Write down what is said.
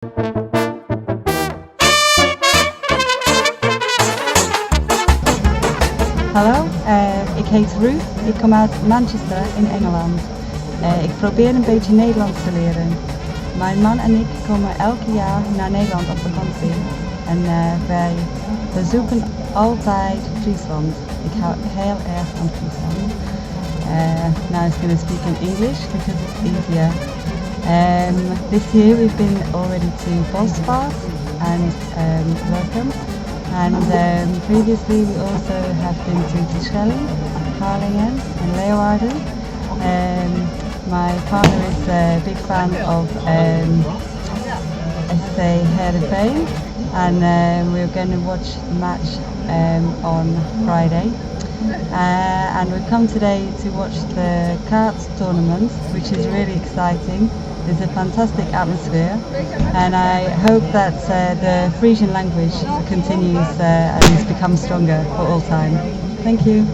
Hallo, ik heet Ruth. Ik kom uit Manchester in Engeland. Ik probeer een beetje Nederlands te leren. Mijn man en ik komen elke jaar naar Nederland op vakantie. En wij bezoeken altijd Friesland. Ik hou heel erg van Friesland. Now I'm going to speak in English because it's easier. This year we've been already to Bosphorus and Welcome. And previously we also have been to Sjukelan, Harlingen and Leeuwarden. My partner is a big fan of SC Heerenveen, and we're going to watch the match on Friday. And we come today to watch the cards tournament, which is really exciting. It's a fantastic atmosphere, and I hope that the Frisian language continues and becomes stronger for all time. Thank you.